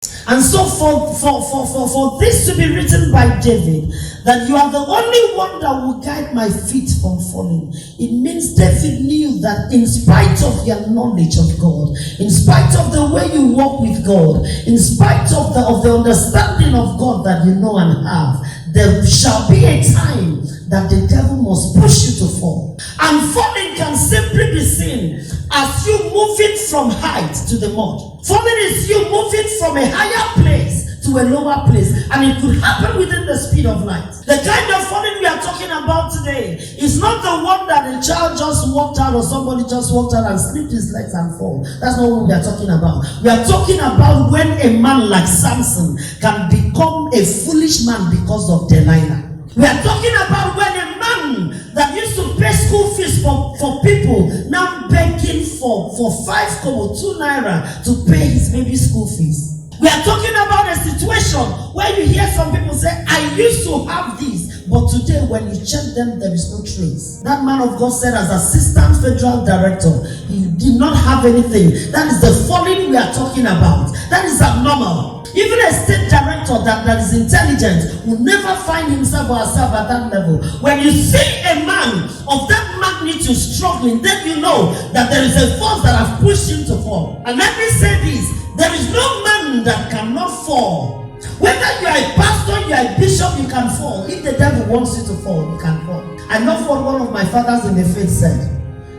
And so for this to be written by David, that you are the only one that will guide my feet from falling, it means David knew that in spite of your knowledge of God, in spite of the way you walk with God, in spite of the understanding of God that you know and have, there shall be a time that the devil must push you to fall. And falling can simply be seen as you moving from height to the mud. Falling is you moving from a higher place to a lower place, and it could happen within the speed of light. The kind of falling we are talking about today is not the one that a child just walked out or somebody just walked out and slipped his legs and fall. That's not what we are talking about. We are talking about when a man like Samson can become a foolish man because of Delilah. We are talking about when a man that used to pay school fees for people now begging for 5.2 naira to pay his baby school fees. We are talking about a situation where you hear some people say, I used to have this, but today when you check them, there is no trace. That man of God said as assistant federal director, he did not have anything. That is the falling we are talking about. That is abnormal. Even a state director that is intelligent will never find himself or herself at that level. When you see a man of that magnitude struggling, then you know that there is a force that has pushed him to fall. And let me say this, there is no man that cannot fall. Whether you are a pastor, you are a bishop, you can fall. If the devil wants you to fall, you can fall. I love what one of my fathers in the faith said.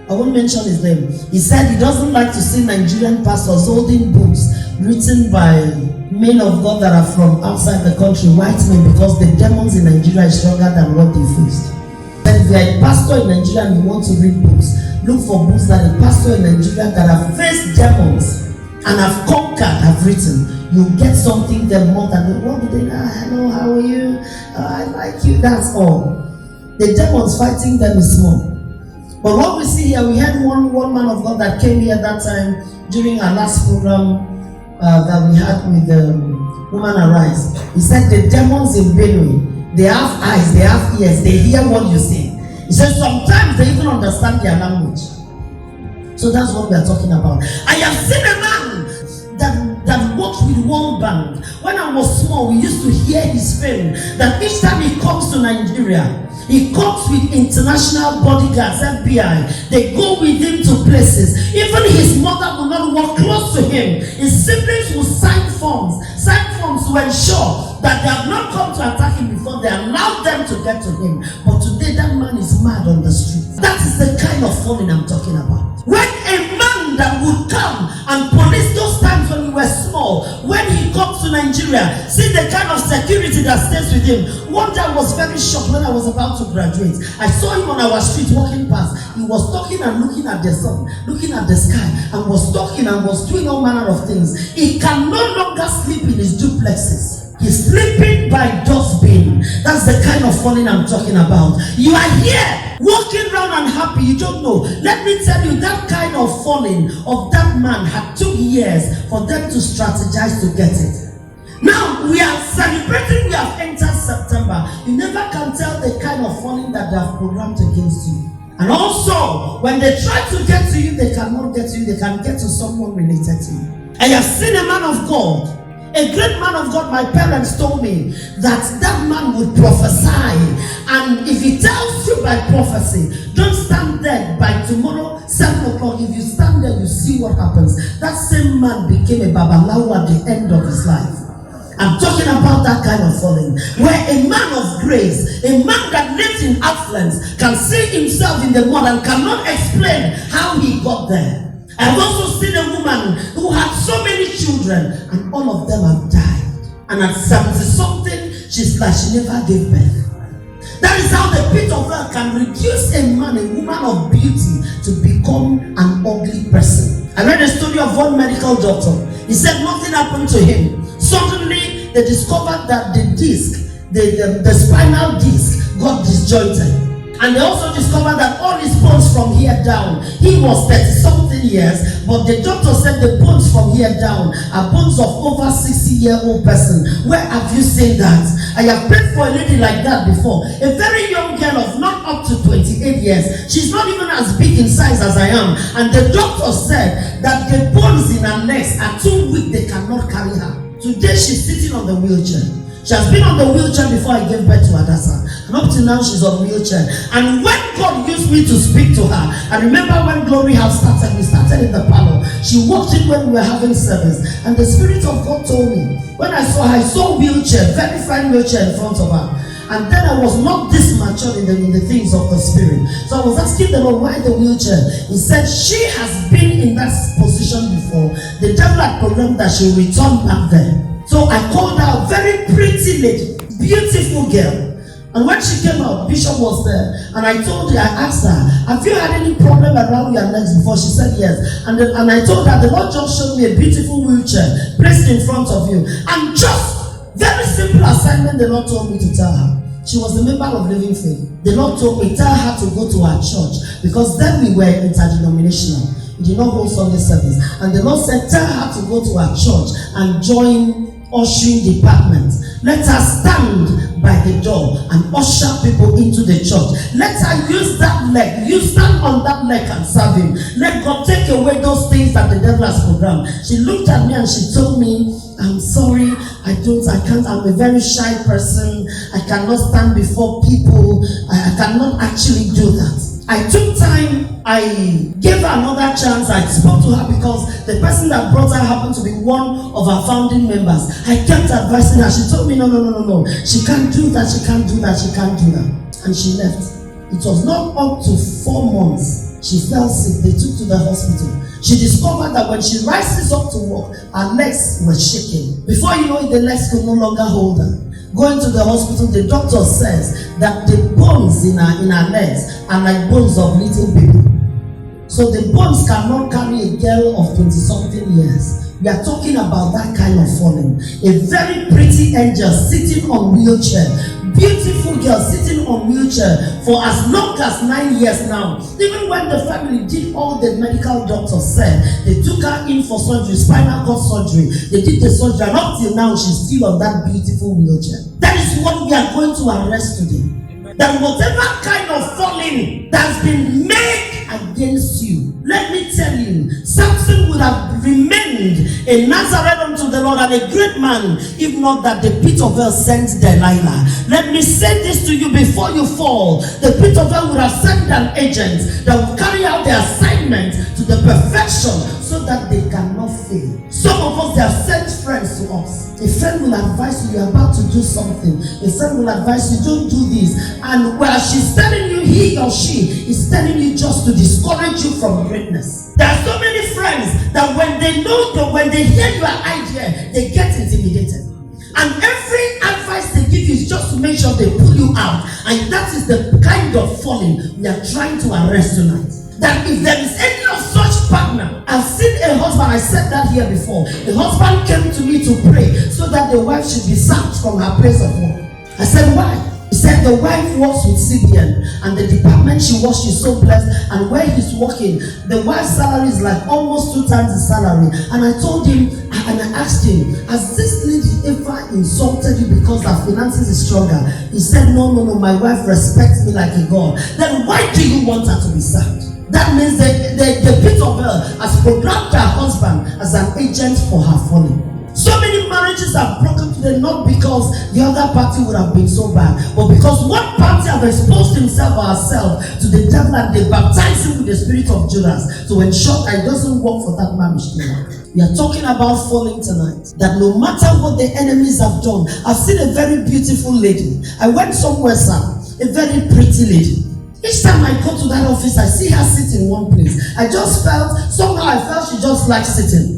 I won't mention his name. He said he doesn't like to see Nigerian pastors holding books written by men of God that are from outside the country, white men, because the demons in Nigeria is stronger than what they faced. And if you are a pastor in Nigeria and you want to read books, look for books that a pastor in Nigeria that have faced demons and have conquered have written. You get something there more than what do they know? Hello, how are you? I like you. That's all. The demons fighting them is small. But what we see here, we had one man of God that came here that time during our last program that we had with the Woman Arise. He said the demons in Benue, they have eyes, they have ears, they hear what you say. He said sometimes they even understand their language. So that's what we are talking about. I have seen a man that worked with World Bank. When I was small, we used to hear his fame that each time he comes to Nigeria, he comes with international bodyguards, FBI. They go with him to places. Even his mother will not walk close to him. His siblings will sign forms to ensure that they have not come to attack him before they allow them to get to him. But today that man is mad on the street. That is the kind of falling I'm talking about. When a man that would come and police those times when we were small, when he comes to Nigeria, see the kind of security that stays with him. One day I was very shocked when I was about to graduate. I saw him on our street walking past. He was talking and looking at the sun, looking at the sky, and was talking and was doing all manner of things. He can no longer sleep in his duplexes. He's sleeping by dustbin. That's the kind of falling I'm talking about. You are here walking around unhappy, you don't know. Let me tell you, that kind of falling of that man had 2 years for them to strategize to get it. Now we are celebrating, we have entered September. You never can tell the kind of falling that they have programmed against you. And also, when they try to get to you, they cannot get to you, they can get to someone related to you. I have seen a man of God, a great man of God. My parents told me that man would prophesy, and if he tells you by prophecy, don't stand there by tomorrow 7 o'clock. If you stand there, you see what happens. That same man became a babalawo at the end of his life. I'm talking about that kind of falling, where a man of grace, a man that lives in affluence, can see himself in the mud and cannot explain how he got there. I've also seen a woman who had so many children and all of them have died. And at 70-something, she's like she never gave birth. That is how the pit of hell can reduce a man, a woman of beauty, to become an ugly person. I read a story of one medical doctor. He said nothing happened to him. Suddenly, they discovered that the disc, the spinal disc, got disjointed. And they also discovered that all his bones from here down, he was 30-something years, but the doctor said the bones from here down are bones of over 60-year-old person. Where have you seen that? I have prayed for a lady like that before. A very young girl of not up to 28 years. She's not even as big in size as I am. And the doctor said that the bones in her legs are too weak, they cannot carry her. Today she's sitting on the wheelchair. She has been on the wheelchair before I gave birth to Adasa. And up to now she's on wheelchair. And when God used me to speak to her, I remember when Glory House started, we started in the parlor. She walked in when we were having service. And the Spirit of God told me, when I saw her, I saw wheelchair, very fine wheelchair in front of her. And then I was not this mature in the things of the Spirit. So I was asking the Lord, why the wheelchair? He said she has been in that position before. The devil had programmed that she will return back there. So I called her a very pretty lady, beautiful girl. And when she came out, Bishop was there. And I asked her, have you had any problem around your legs before? She said yes. And I told her, the Lord just showed me a beautiful wheelchair placed in front of you. And just very simple assignment the Lord told me to tell her. She was a member of Living Faith. The Lord told me, tell her to go to our church. Because then we were interdenominational. We did not hold Sunday service. And the Lord said, tell her to go to our church and join ushering department. Let her stand by the door and usher people into the church. Let her use that leg. You stand on that leg and serve him. Let God take away those things that the devil has programmed. She looked at me and she told me, I'm sorry, I can't, I'm a very shy person. I cannot stand before people. I cannot actually do that. I took time, I gave her another chance. I spoke to her because the person that brought her happened to be one of our founding members. I kept advising her. She told me, no. She can't do that, she can't do that. And she left. It was not up to 4 months. She fell sick. They took to the hospital. She discovered that when she rises up to walk, her legs were shaking. Before you know it, the legs could no longer hold her. Going to the hospital, the doctor says that the bones in her legs are like bones of little baby. So the bones cannot carry a girl of 20-something years. We are talking about that kind of falling. A very pretty angel sitting on wheelchair. Beautiful girl sitting on wheelchair for as long as 9 years now. Even when the family did all the medical doctors said, they took her in for surgery, spinal cord surgery. They did the surgery, and up till now she's still on that beautiful wheelchair. That is what we are going to arrest today. That whatever kind of falling that's been made against you, let me tell you, Samson would have remained a Nazareth unto the Lord and a great man, if not that the pit of hell sent Delilah. Let me say this to you before you fall. The pit of hell would have sent an agent that will carry out the assignment to the perfection so that they cannot fail. Some of us, they have sent friends to us. A friend will advise you, you're about to do something. A friend will advise you, don't do this. And while she's telling you, he or she is telling you just to discourage you from greatness. There are so many friends that when they know that when they hear your idea, they get intimidated. And every advice they give you is just to make sure they pull you out. And that is the kind of falling we are trying to arrest tonight. That if there is any of such partner, I've seen a husband, I said that here before. The husband came to me to pray so that the wife should be sacked from her place of work. I said, why? He said the wife works with CBN and the department she works, she's so blessed, and where he's working, the wife's salary is like almost 2 times the salary. And I told him, and I asked him, has this lady ever insulted you because her finances is stronger? He said, no, my wife respects me like a god. Then why do you want her to be sacked? That means that the pit of hell has programmed her husband as an agent for her falling. So many marriages are broken today, not because the other party would have been so bad, but because one party have exposed himself or herself to the devil and they baptize him with the spirit of Judas to ensure that it doesn't work for that marriage to work. We are talking about falling tonight. That no matter what the enemies have done, I've seen a very beautiful lady. I went somewhere, sir, a very pretty lady. Each time I go to that office, I see her sit in one place. Somehow I felt she just likes sitting.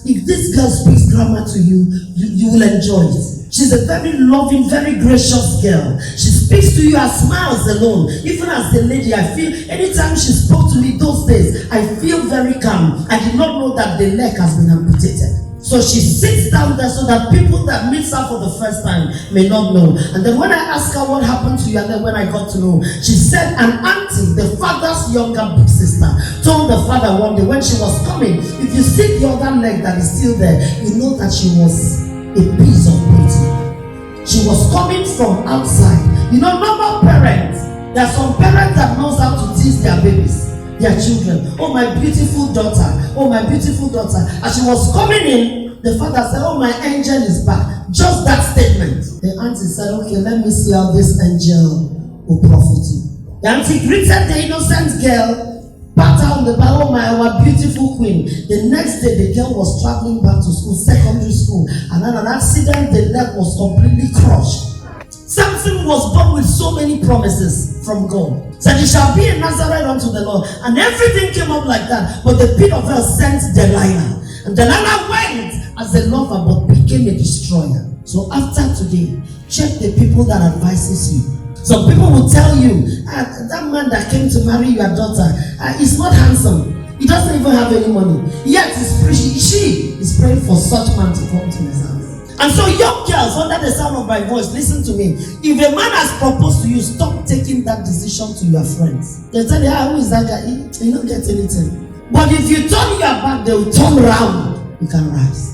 If this girl speaks grammar to you, you will enjoy it. She's a very loving, very gracious girl. She speaks to you, her smiles alone. Even as the lady, I feel, anytime she spoke to me those days, I feel very calm. I did not know that the leg has been amputated. So she sits down there so that people that meet her for the first time may not know. And then when I asked her what happened to you, and then when I got to know, she said an auntie, the father's younger big sister, told the father one day when she was coming, if you see the other leg that is still there, you know that she was a piece of beauty. She was coming from outside. You know, normal parents, there are some parents that knows how to tease their babies, their children. Oh, my beautiful daughter. Oh, my beautiful daughter. As she was coming in, The father said, oh, my angel is back. Just that statement. The auntie said, okay, let me see how this angel will profit you. The auntie greeted the innocent girl, pat her on the back, oh my, our beautiful queen. The next day, the girl was traveling back to school, secondary school, and then an accident, the leg was completely crushed. Samson was born with so many promises from God. Said he shall be a Nazarite unto the Lord. And everything came up like that. But the pit of hell sent Delilah. And Delilah went as a lover but became a destroyer. So after today, check the people that advises you. Some people will tell you, that man that came to marry your daughter, is not handsome. He doesn't even have any money. Yet she is praying for such man to come to his house. And so young girls, under the sound of my voice, listen to me. If a man has proposed to you, stop taking that decision to your friends. They tell you, who is that guy? He don't get anything. But if you turn your back, they will turn around. You can rise.